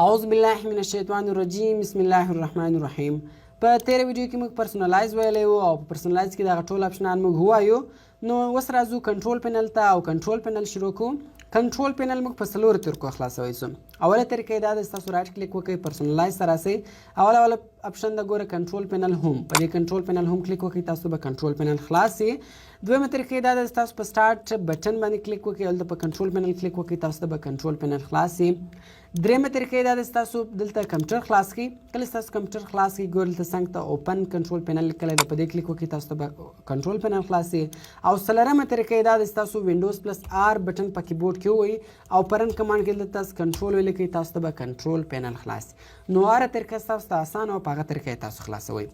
اعوذ بالله من الشیطان الرجیم بسم الله الرحمن الرحیم. په تیره ویډیو کې موږ پرسونلایز ویلی وو او په پرسونلایز کې دغه ټول اپشنان موږ ووایو. نو اوس راځو کنټرول پینل ته او کنټرول پینل شروع کوو. کنټرول پینل موږ په څلورو طریقو خلاصوی سو. اوله طریقه دا ده ستاسو رایټ کلیک وکړئ پرسونلایز ته راسئ. اوله اپشن د ګوره کنټرول پینل هوم، په دې کنټرول پینل هوم کلیک وکړئ تاسو به کنټرول پینل خلاص شي. دویمه طریقه دا ده تاسو په سٹارټ بټن باندې کلیک وکړئ، هلته په کنټرول پینل کلیک وکړئ تاسو ته به کنټرول پینل خلاص شي. درېیمه طریقه دا ده تاسو دلته کمپیوټر خلاص کړئ. کله تاسو کمپیوټر خلاص کړئ ګورئ دلته څنګ ته اوپن کنټرول پینل لیکلی ده، په دې کلیک وکړئ تاسو ته به کنټرول پینل خلاص شي. او څلورمه طریقه دا ده تاسو وینډوز پلس آر بټن په کیبورډ کې ووهئ او په رن کمانډ کې دلته تاسو کنټرول ولیکئ تاسو ته به کنټرول پینل خلاص شي. نو هره طریقه ستاسو ته اسانه او په هغه طریقه یې تاسو خلاصوئ.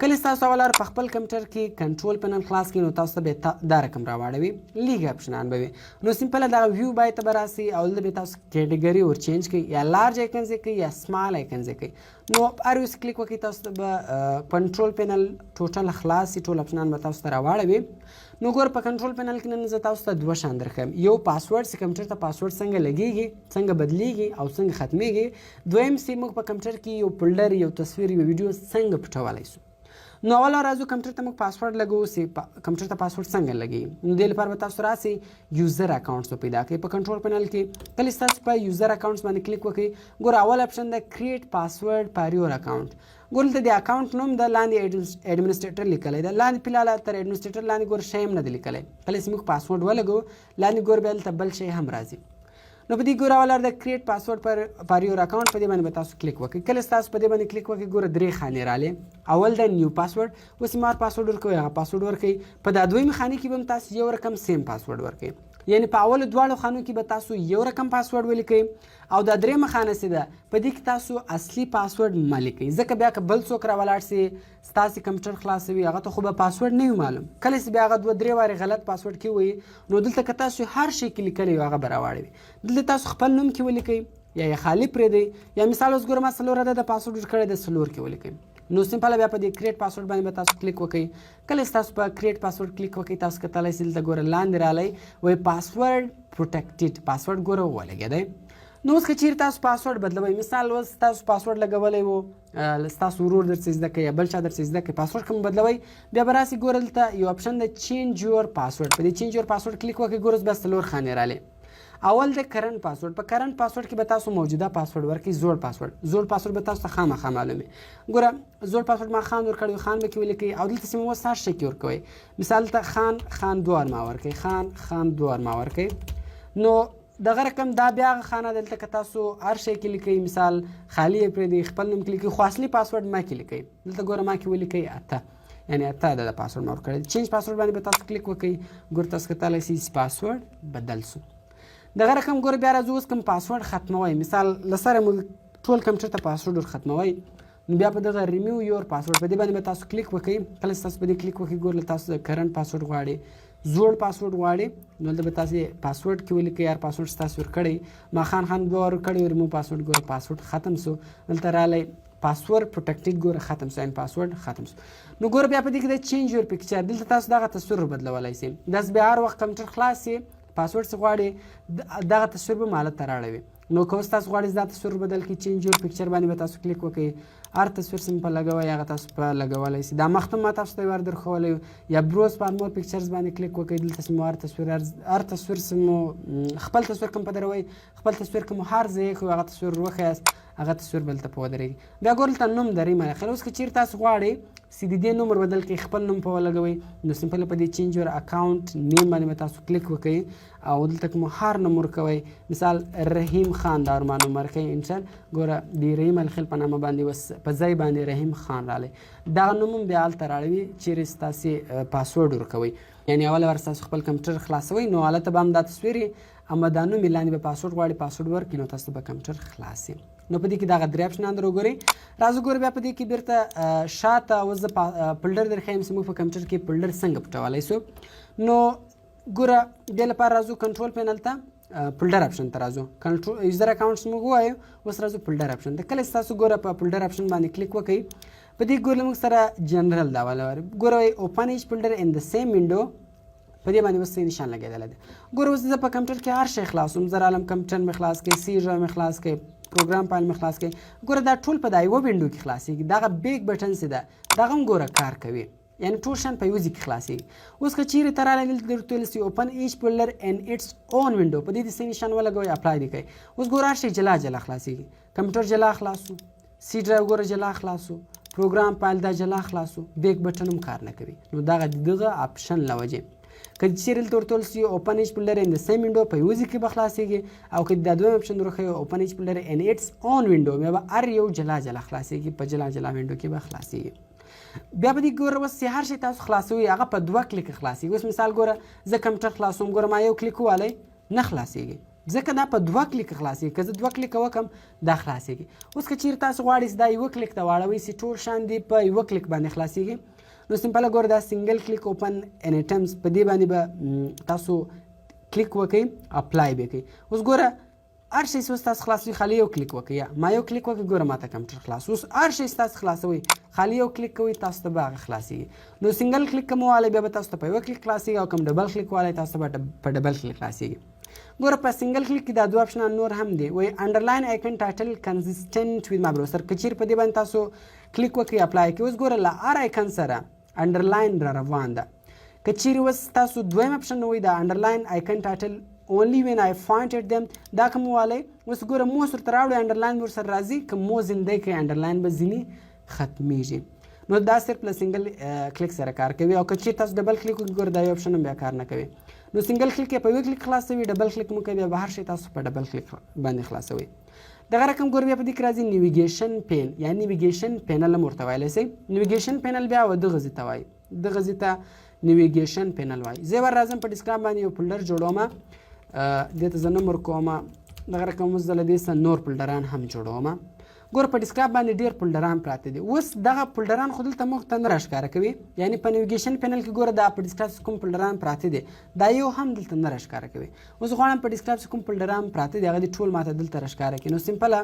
کله ستاسو اول په خپل کمپیوټر کې کنټرول پینل خلاص کړئ نو تاسو ته به دا رقم راواړوي، لیږ اپشنان به وي. نو سمپله دغه ویو بای ته به راسئ او دلته به تاسو کیټګري ور چینج کړئ، یا لارج آیکنز یې کړئ یا سمال آیکنز یې کړئ. نو هر یو کلیک وکړئ تاسو ته به کنټرول پینل ټوټل خلاص شي، ټول اپشنان به تاسو ته راواړوي. نو ګوره په کنټرول پینل کې نن زه تاسو ته دوه شیان درښیم. یو پاسورډ چې کمپیوټر ته پاسورډ څنګه لګیږي، څنګه بدلیږي او څنګه ختمیږي. دویم چې موږ په کمپیوټر کې یو فولډر، یو تصویر، یو ویډیو څنګه پټولی سو. نو اوله راځو کمپیوټر ته موږ پاسورډ لګوو چې کمپیوټر ته پاسورډ څنګه لګي. نو دې لپاره به تاسو راسئ یوزر اکاونټس پیدا کړئ په کنټرول پینل کې. کله تاسو په یوزر اکاونټس باندې کلیک وکړئ ګوره اول اپشن ده کریټ پاسورډ فار یور اکاونټ. ګوره دلته د اکاونټ نوم د لاندې ایډمنسټریټر لیکلی ده، لاندې فلحاله تر ایډمنسټریټر لاندې ګوره شی هم نه دی لیکلی. کله چې موږ پاسورډ ولګوو لاندې ګوره بیا دلته بل شی هم راځي. نو په دې ګوره اول د کریټ پاسورډ فار یور اکاونټ په دې باندې به تاسو کلیک وکړئ. کله تاسو په دې باندې کلیک وکړئ ګوره درې خانې رالې. اول د نیو پاسورډ، اوس مار پاسورډ ورکوئ هغه پاسورډ ورکوئ. په دا دویمه خانې کې به هم تاسو یو رقم سیم پاسورډ ورکوئ، یعنی په اولو دواړو خانو کې به تاسو یو رقم پاسورډ ولیکئ. او دا درېیمه خانه چې ده په دې کې تاسو اصلي پاسورډ مه لیکئ، ځکه بیا که بل څوک راولاړ سي ستاسې کمپیوټر خلاصوي هغه ته خو به پاسورډ نه وي معلوم. کله چې بیا هغه دوه درې وارې غلط پاسورډ کې ووایي نو دلته که تاسو هر شی کې لیکلی وي هغه به راواړوي. دلته تاسو خپل نوم کې ولیکئ یا یې خالي پرېږدئ، یا مثال اوس ګوره ما څلور عدده پاسورډ ورکړی د څلور کې ولیکئ. نو سمپله بیا په دې کریټ پاسورډ باندې به تاسو کلیک وکړئ. کله چې تاسو په کریټ پاسورډ کلیک وکړئ تاسو کتلی سئ دلته ګوره لاندې رالی وایي پاسورډ پروټیکټډ، پاسورډ ګوره ولګېدی. نو اوس که چیرې تاسو پاسورډ بدلوئ، مثال اوس تاسو پاسورډ لګولی و ستاسو ورور درڅې زده کوي یا بل چا درڅې زده کوي، پاسورډ که مو بدلوئ بیا به راسئ ګوره دلته یو اپشن د چینج یور پاسورډ، په دې چینج یور پاسورډ کلیک وکړئ ګوره اوس بیا څلور خانې رالی. اول د کرنټ پاسورډ، په کرنټ پاسورډ کې به تاسو موجوده پاسورډ ورکړئ، زوړ پاسورډ. زوړ پاسورډ به تاسو ته خامخا معلومي. ګوره زوړ پاسورډ ما خان ورکړی، خان به کې ولیکئ او دلته چې مو اوس هر شی کې ورکوئ. مثال ته خان دوه ارما ورکئ، خان دوه ارما ورکئ. نو دغه رقم دا بیا هغه خانه دلته که تاسو هر شی کې لیکئ، مثال خالي یې پرېږدئ، خپل نوم کې لیکئ، خو اصلي پاسورډ ما کې لیکئ. دلته ګوره ما کې ولیکئ اته، یعنی اته د پاسورډ ما ورکړی. چینج پاسورډ باندې به تاسو کلیک وکړئ ګوره تاسو کتلی سئ پاسورډ بدل سو. دغه رقم ګوره بیا راځو اوس کوم پاسورډ ختموئ، مثال له سره مو ټول کمپیوټر ته پاسورډ ور ختموئ نو بیا په دغه ریمیو یور پاسورډ په دې باندې به تاسو کلیک وکړئ. کله چې تاسو په دې کلیک وکړئ ګوره تاسو د کرنټ پاسورډ غواړئ، زوړ پاسورډ غواړئ نو دلته به تاسو پاسورډ کې ولیکئ هر پاسورډ چې تاسو ورکړی. ما خان دوه ورکړی ریمو پاسورډ ګوره پاسورډ ختم سو. دلته رالی پاسورډ پروټیکټډ ګوره ختم سو، یعنې پاسورډ ختم سو. نو ګوره بیا په دې کې د چینج یور پکچر دلته تاسو دغه تصویر بدلولی سئ. داسې بیا هر وخت کمپیوټر خلاص سي پاسورډ څه غواړي دغه تصویر به مالت ته راړوي. نو که اوس تاسو غواړئ دا تصویر بدل کړئ چینج یور پکچر باندې به تاسو کلیک وکړئ، هر تصویر سمپل لګوئ هغه تاسو په لګولی سئ. دا مخ ته ما تاسو ته ور درښولی یا بروز فار مور پکچرز باندې کلیک وکړئ. دلته چې مو هر تصویر چې مو خپل تصویر کوم پدروئ، خپل تصویر که مو هر ځای خو هغه تصویر وښیاست هغه تصویر به دلته په ودرېږي. بیا ګوره دلته نوم درې مناخل. اوس که چیرې تاسو غواړئ چې د دې نوم ور بدل کړئ، خپل نوم په ولګوئ نو سمپل په دې چینج یور اکاونټ نیم باندې به تاسو کلیک وکړئ او دلته که مو هر نوم ورکوئ، مثال رحیم خان دا ورما نوم ورکوئ انټر. ګوره د رحیم الخیل په نامه باندې اوس په ځای باندې رحیم خان رالی. دغه نوم هم بیا هلته راړوي چیرې ستاسې پاسورډ ورکوئ، یعنې اوله ور ستاسو خپل کمپیوټر خلاصوئ نو هلته به هم دا تصویر اما دا نوم یې لاندې به پاسورډ غواړي پاسورډ ورکړي نو تاسو به کمپیوټر خلاص شي. نو په دې کې دغه درې اپشنان در وګورئ. راځو ګوره بیا په دې کې بیرته شاته اوس زه فولډر درښیم چې موږ په کمپیوټر کې فولډر څنګه پټولی سو. نو ګوره دې لپاره راځو کنټرول پینل ته، فولډر اپشن ته راځو. یوزر اکاونټس موږ ووایو، اوس راځو فولډر اپشن ته. کله چې تاسو ګوره په فولډر اپشن باندې کلیک وکړئ په دې ګوره موږ سره جنرل دا والا ګوره اوپن ایچ فولډر ان د سیم وینډو په دې باندې اوس نشان لګېدلی دی. ګوره اوس زه په کمپیوټر کې هر شی خلاصوم، زه رالم کمپیوټر مې خلاص کړئ، سی ډرایو مې خلاص کړئ، پروګرام فایل مې خلاص کړئ. ګوره دا ټول په دا یوه وینډو کې خلاصېږي. دغه بیک بټن چې ده دغه هم ګوره کار کوي، یعنی ټول شیان په یوه ځای کې خلاصېږي. اوس که چیرې ته راغلی دلته درته ویل سي اوپن ایچ فولډر ان اټس اون وینډو، په دې د سی نشان ولګوئ اپلای دې کوئ. اوس ګوره هر شی جلا جلا خلاصېږي. کمپیوټر جلا خلاصو، سی ډرایو ګوره جلا خلاصو، پروګرام فایل دا جلا خلاصو، بیک بټن هم کار نه کوي. نو دغه دغه اپشن له وجې که چیرې دلته ورته ویل سي اوپن ایچ فولډر ان د سیم وینډو، په یوه ځای کې به خلاصېږي. او که دا دویم اپشن درښیي اوپن ایچ فولډر ان اټس اون وینډو، بیا به هر یو جلا جلا خلاصېږي، په جلا جلا وینډو کې به خلاصېږي. بیا به دې ګوره اوس چې هر شی تاسو خلاصوي هغه په 2 کلیکه خلاصېږي. اوس مثال ګوره زه کمپیوټر خلاصوم، ګوره ما یو کلیک ووالی نه خلاصېږي، ځکه دا په 2 کلیکه خلاصېږي. که زه 2 کلیکه وکړم دا خلاصېږي. اوس که چیرې تاسو غواړئ چې دا یوه کلیک ته واړوئ چې ټول شیان دې په یوه کلیک باندې خلاصېږي، نو سمپله ګوره دا سنګل کلیک اوپن ان ایټمز، په دې باندې به تاسو کلیک وکئ، اپلای به کوئ. اوس ګوره هر شی اوس تاسو خلاصوي خالي یو کلیک وکړئ، یا ما یو کلیک وکړئ ګوره ماته کمپیوټر خلاص. اوس هر شی تاسو خلاصوي خالي یو کلیک کوئ تاسو ته به هغه خلاصېږي. نو سنګل کلیک که مو والی بیا به تاسو ته په یوه کلیک خلاصېږي، او کوم ډبل کلیک والی تاسو ته به په ډبل کلیک خلاصېږي. ګوره په سنګل کلیک کې دا 2 اپشنان نور هم دي. وایي انډرلاین آیکن ټایټل کنسسټنټ ویز مای براوزر، که چیرې په دې باندې تاسو کلیک وکړئ اپلای کوئ. اوس ګوره له هر آیکن سره انډرلاین را روان ده. که چیرې اوس تاسو دویم اپشن وایي دا انډرلاین آیکن ټایټل only when I pointed them، دا کوم والی اوس ګوره موس ورته راوړئ انډرلاین به ورسره راځي، که مو زندی کوي انډرلاین به ځینې ختمیږي. نو دا صرف له سنګل کلیک سره کار کوي. او که چیرې تاسو ډبل کلیک وکړئ ګوره دا یو اپشن هم بیا کار نه کوي. نو سنګل کلیک یې په یوه کلیک خلاصوي، ډبل کلیک مو کوي بیا به هر شی تاسو په ډبل کلیک باندې خلاصوي. دغه رقم ګوره بیا په دې کې راځي نیویګیشن پین، یا نیویګیشن پینل هم ورته ویلی شئ. نیویګیشن پینل بیا دغه ځای ته وایي، دغه ځای ته نیویګیشن پینل وایي. زه ور راځم په ډسکټاپ باندې یو فولډر جوړوم، دې ته زه نه مرکوم. دغه رقم اوس زه له دې څخه نور فولډران هم جوړوم. ګوره په ډسکټاپ باندې ډېر فولډران پراته دي. اوس دغه فولډران خو دلته موږ ته نه راښکاره کوي، یعنې په نیویګیشن پینل کې ګوره دا په ډسکټاپ څخه کوم فولډران پراته دي دا یو هم دلته نه راښکاره کوي. اوس غواړم په ډسکټاپ څخه کوم فولډران پراته دي هغه دې ټول ماته دلته راښکاره کړي. نو سمپله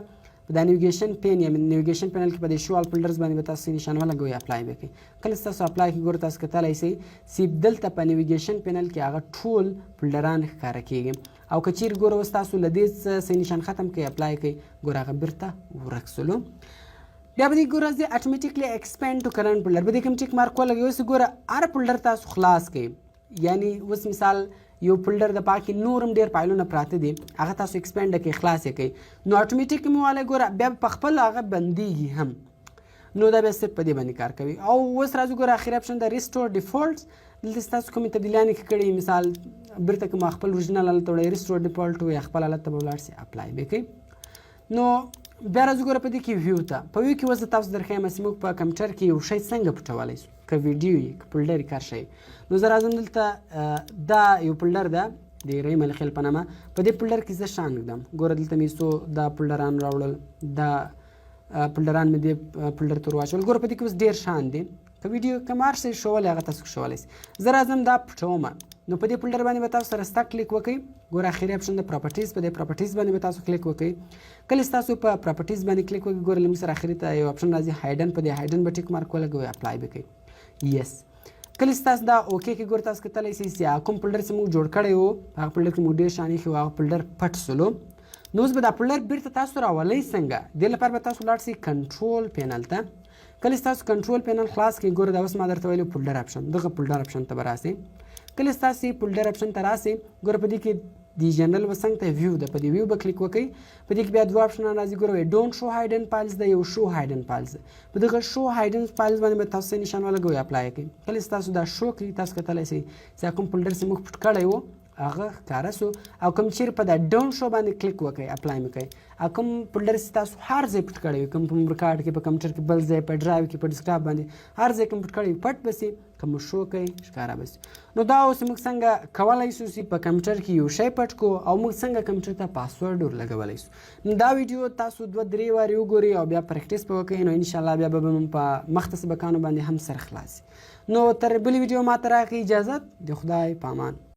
په دا نیویګیشن پین یا نیویګیشن پینل کې په دې شو آل فولډرز باندې به تاسو نشان ولګوئ، اپلای به کوئ. کله چې تاسو اپلای کړئ ګوره تاسو کتلی شئ چې دلته په نیویګیشن پینل کې هغه ټول فولډران ښکاره کېږي. او که چیرې ګوره اوس تاسو له دې څه نشان ختم کړئ اپلای کوئ، ګوره هغه بیرته ورک سولو. بیا به دې ګوره زه اټومیټیکلی ایکسپینډ ټو کرنټ فولډر به دې کوم ټیک مارک ولګوئ. اوس ګوره هر فولډر تاسو خلاص کړئ، یعنی اوس مثال یو فولډر د پاکې نور هم ډېر فایلونه پراته دي هغه تاسو ایکسپینډ کړئ، خلاص یې کړئ، نو اټومیټیک مو والی ګوره بیا په خپل هغه بندېږي هم. نو دا بیا صرف په دې باندې کار کوي. او اوس راځو ګوره اخري اپشن د ریسټور ډیفالټس، دلته ستاسو کومې تبدیلیانې کې کړي، مثال بیرته که ما خپل اورجینل حالت ته وړئ ریسټور ډیفالټ یا خپل حالت ته به ولاړ سي اپلای به کوئ. نو بیا راځو ګوره په دې کې ویو ته. په ویو کې اوس زه تاسو درښیم چې موږ په کمپیوټر کې یو شی څنګه پټولی شو، که ویډیو یې که فولډر یې کار شی. نو زه راځم دلته دا یو فولډر ده د رحیم الخیل په نامه، په دې فولډر کې زه شان ږدم. ګوره دلته مې څو دا فولډران راوړل، دا فولډران مې دې فولډر ته ور واچول. ګوره په دې کې اوس ډېر شان دي، که ویډیو که هر څه ښولی هغه تاسو ښولی شئ. زه راځم دا پټوم، نو په دې فولډر باندې به تاسو سره ستا کلیک وکړئ. ګوره اخري اپشن د پراپرټیز، په دې پراپرټیز باندې به تاسو کلیک وکړئ. کله چې تاسو په پراپرټیز باندې کلیک وکړئ ګوره له موږ سره اخري ته یو اپشن راځي هایډن، په دې هایډن به ټیک مارک ولګوئ، اپلای به کوئ. یس کله چې تاسو دا اوکې کې ګوره تاسو کتلی شئ چې کوم فولډر چې موږ جوړ کړی وو هغه فولډر کې موږ ډېر شیان ایښي وو، هغه فولډر پټ سولو. نو اوس به دا فولډر بیرته تاسو راولئ څنګه؟ دې لپاره به تاسو ولاړ شئ کنټرول پینل ته. کله چې تاسو کنټرول پینل خلاص کړئ ګوره دا اوس ما درته ویلي فولډر اپشن، دغه فولډر اپشن ته به راسئ. کله چې تاسو فولډر اپشن ته راسئ ګوره په دې کې د جنرل به څنګ ته ویو ده، په دې ویو به کلیک وکړئ. په دې کې بیا 2 اپشنان راځي ګوره ډونټ شو هایډن فایلز ده، یو شو هایډن فایلز ده. په دغه شو هایډن فایلز باندې به تاسو نشان ولګوئ، اپلای کړئ. کله چې تاسو دا شو کړئ تاسو کتلی شئ چې کوم فولډر چې موږ پټ کړی وو هغه ښکاره سو. او کوم چیرې په دا ډونټ شو باندې کلیک وکړئ، اپلای مې کوئ. او کوم فولډر چې تاسو هر ځای پټ کړی وي، کوم په ریکارډ کې، په کمپیوټر کې بل ځای، په ډرایو کې، په ډسکټاپ باندې هر ځای کوم پټ کړی وي پټ به سي، که مو شو کوئ ښکاره به سي. نو دا اوس موږ څنګه کولی شو چې په کمپیوټر کې یو شی پټ کړو او موږ څنګه کمپیوټر ته پاسورډ ورلګولی شو. نو دا ویډیو تاسو 2-3 وارې وګورئ او بیا پریکټیس به وکړئ، نو انشاءالله بیا به موږ په مخته سبقانو باندې هم سر خلاص. نو تر بلې ویډیو ما ته راکړئ اجازت، د خدای په امان.